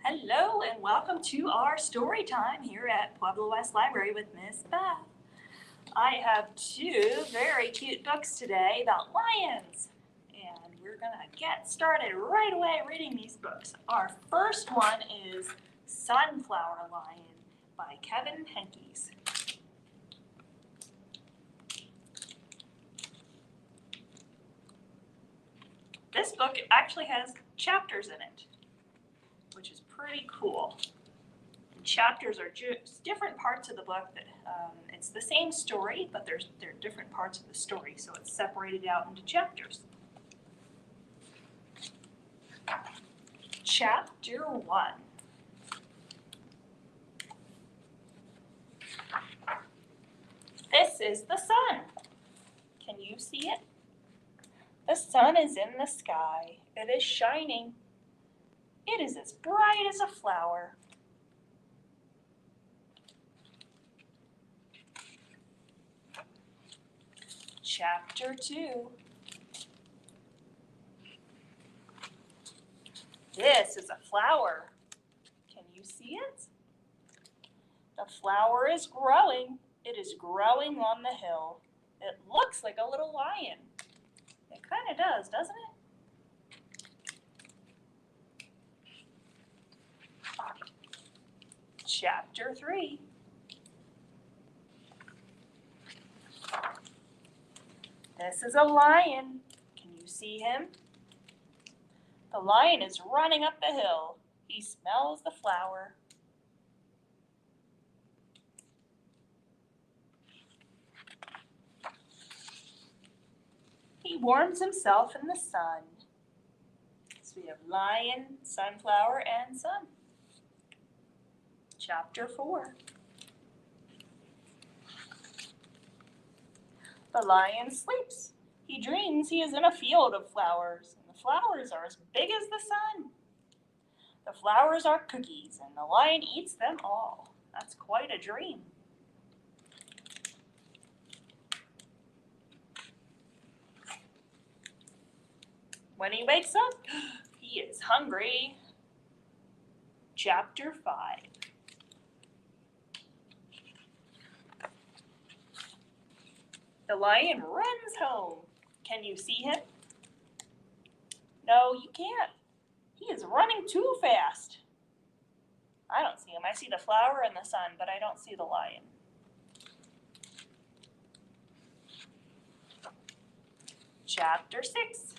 Hello and welcome to our story time here at Pueblo West Library with Miss Beth. I have two very cute books today about lions, and we're going to get started right away reading these books. Our first one is Sunflower Lion by Kevin Henkes. This book actually has chapters in it, which is pretty cool. And chapters are just different parts of the book. It's the same story, but they're different parts of the story, so it's separated out into chapters. Chapter 1. This is the sun. Can you see it? The sun is in the sky. It is shining. It is as bright as a flower. Chapter 2. This is a flower. Can you see it? The flower is growing. It is growing on the hill. It looks like a little lion. It kind of does, doesn't it? Chapter 3. This is a lion. Can you see him? The lion is running up the hill. He smells the flower. He warms himself in the sun. So we have lion, sunflower, and sun. Chapter 4. The lion sleeps. He dreams he is in a field of flowers, and the flowers are as big as the sun. The flowers are cookies, and the lion eats them all. That's quite a dream. When he wakes up, he is hungry. Chapter 5. The lion runs home. Can you see him? No, you can't. He is running too fast. I don't see him. I see the flower and the sun, but I don't see the lion. Chapter 6.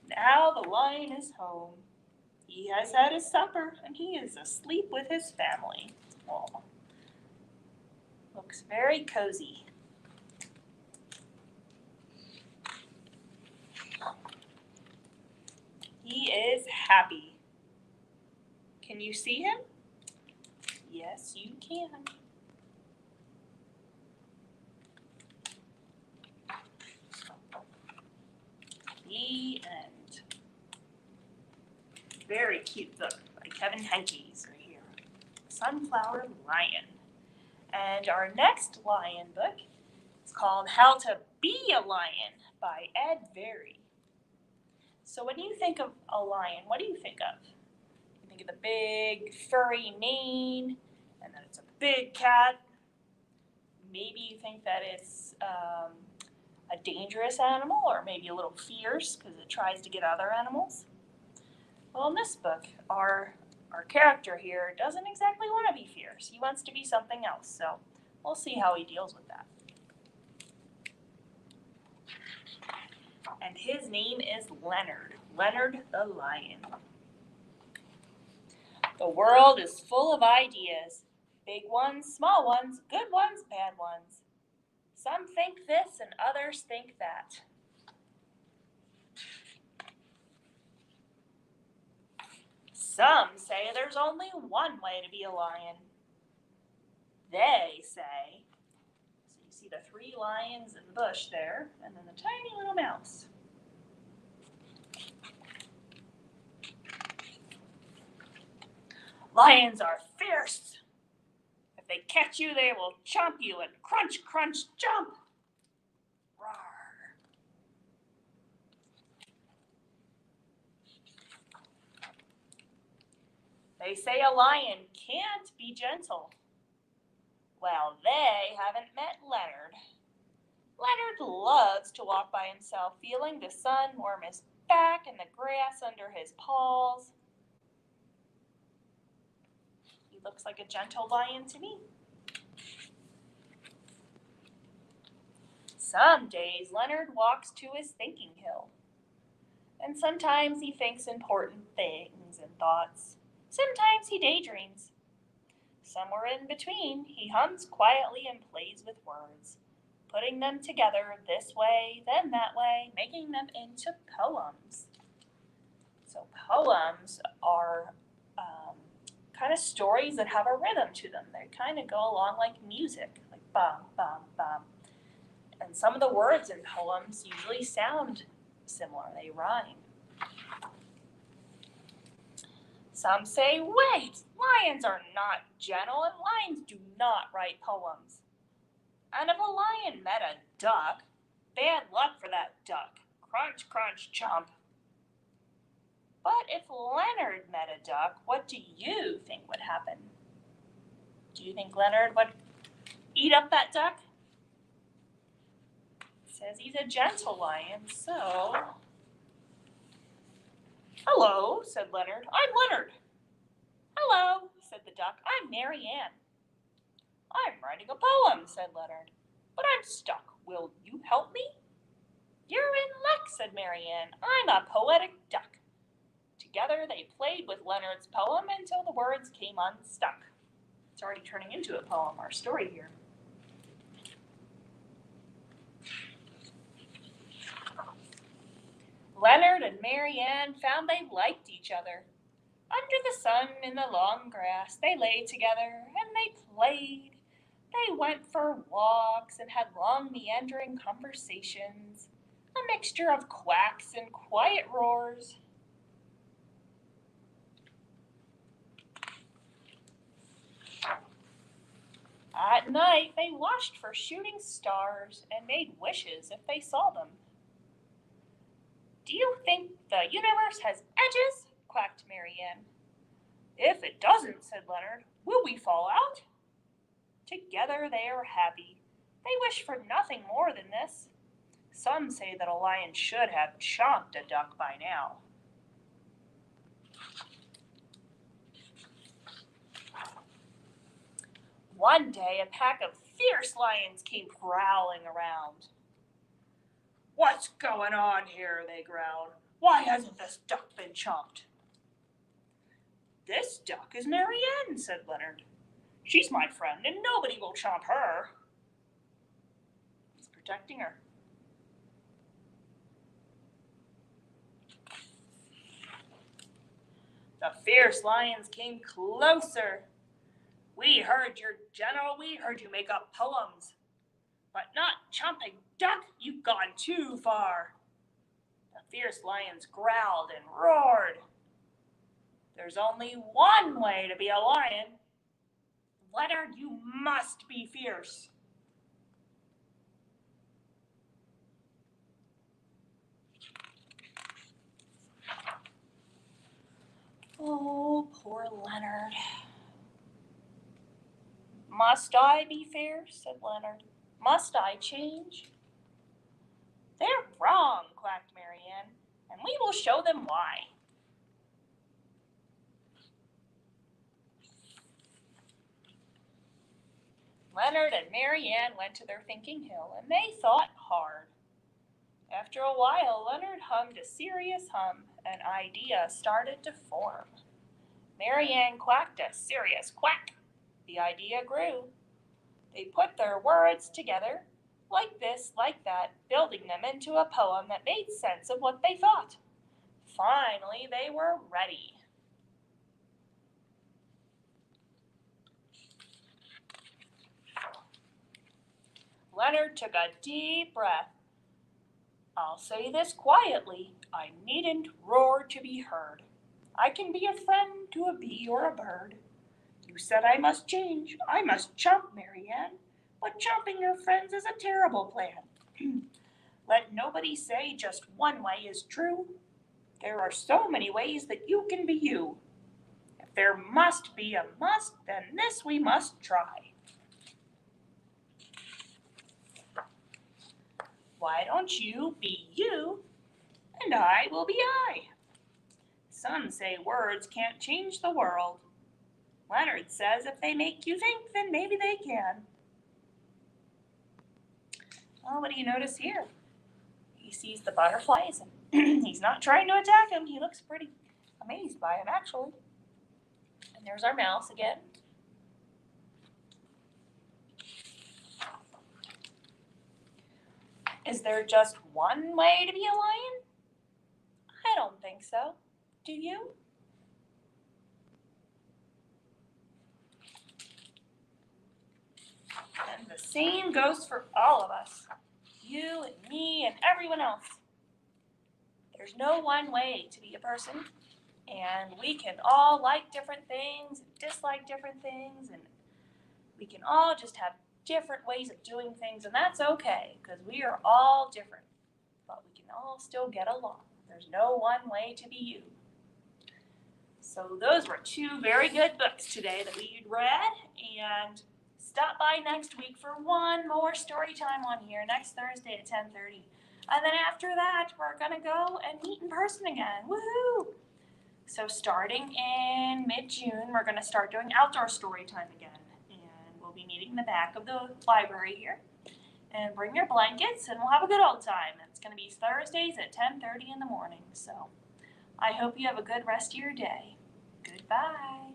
Now the lion is home. He has had his supper, and he is asleep with his family. Oh, looks very cozy. He is happy. Can you see him? Yes, you can. The end. Very cute book by Kevin Henkes right here. Sunflower Lion. And our next lion book is called How to Be a Lion by Ed Very. So when you think of a lion, what do you think of? You think of the big furry mane, and that it's a big cat. Maybe you think that it's a dangerous animal, or maybe a little fierce because it tries to get other animals. Well, in this book, our character here doesn't exactly want to be fierce. He wants to be something else, so we'll see how he deals with that. And his name is Leonard. Leonard the lion. The world is full of ideas. Big ones, small ones, good ones, bad ones. Some think this and others think that. Some say there's only one way to be a lion. They say, so you see the 3 lions in the bush there, and then the tiny little mouse. Lions are fierce. If they catch you, they will chomp you and crunch, crunch, jump. Roar. They say a lion can't be gentle. Well, they haven't met Leonard. Leonard loves to walk by himself, feeling the sun warm his back and the grass under his paws. He looks like a gentle lion to me. Some days Leonard walks to his thinking hill, and sometimes he thinks important things and thoughts. Sometimes he daydreams. Somewhere in between, he hums quietly and plays with words, putting them together this way, then that way, making them into poems. So poems are kind of stories that have a rhythm to them. They kind of go along like music, like bum, bum, bum. And some of the words in poems usually sound similar. They rhyme. Some say, wait, lions are not gentle and lions do not write poems. And if a lion met a duck, bad luck for that duck. Crunch, crunch, chomp. But if Leonard met a duck, what do you think would happen? Do you think Leonard would eat up that duck? It says he's a gentle lion, so... Hello, said Leonard. I'm Leonard. Hello, said the duck. I'm Mary Ann. I'm writing a poem, said Leonard. But I'm stuck. Will you help me? You're in luck, said Mary Ann. I'm a poetic duck. Together they played with Leonard's poem until the words came unstuck. It's already turning into a poem, our story here. Leonard and Mary Ann found they liked each other. Under the sun in the long grass, they lay together and they played. They went for walks and had long meandering conversations, a mixture of quacks and quiet roars. At night, they watched for shooting stars and made wishes if they saw them. Do you think the universe has edges? Quacked Mary Ann. If it doesn't, said Leonard, will we fall out? Together they are happy. They wish for nothing more than this. Some say that a lion should have chomped a duck by now. One day, a pack of fierce lions came prowling around. What's going on here? They growled. Why hasn't this duck been chomped? This duck is Mary Ann, said Leonard. She's my friend, and nobody will chomp her. He's protecting her. The fierce lions came closer. We heard you make up poems, but not chomping duck, you've gone too far. The fierce lions growled and roared. There's only one way to be a lion. Leonard, you must be fierce. Oh, poor Leonard. Must I be fair? Said Leonard. Must I change? They're wrong, quacked Mary Ann, and we will show them why. Leonard and Mary Ann went to their thinking hill, and they thought hard. After a while, Leonard hummed a serious hum. An idea started to form. Mary Ann quacked a serious quack. The idea grew. They put their words together, like this, like that, building them into a poem that made sense of what they thought. Finally, they were ready. Leonard took a deep breath. I'll say this quietly. I needn't roar to be heard. I can be a friend to a bee or a bird. You said I must change. I must chomp, Mary Ann. But chomping your friends is a terrible plan. Let nobody say just one way is true. There are so many ways that you can be you. If there must be a must, then this we must try. Why don't you be you, and I will be I? Some say words can't change the world. Leonard says if they make you think, then maybe they can. Well, what do you notice here? He sees the butterflies, and he's not trying to attack them. He looks pretty amazed by them, actually. And there's our mouse again. Is there just one way to be a lion? I don't think so. Do you? And the same goes for all of us. You and me and everyone else. There's no one way to be a person, and we can all like different things and dislike different things, and we can all just have different ways of doing things, and that's okay, because we are all different, but we can all still get along. There's no one way to be you. So those were two very good books today that we read, and stop by next week for one more story time on here, next Thursday at 10:30. And then after that, we're going to go and meet in person again. Woohoo! So starting in mid-June, we're going to start doing outdoor story time again. And we'll be meeting in the back of the library here. And bring your blankets, and we'll have a good old time. It's going to be Thursdays at 10:30 in the morning. So I hope you have a good rest of your day. Goodbye.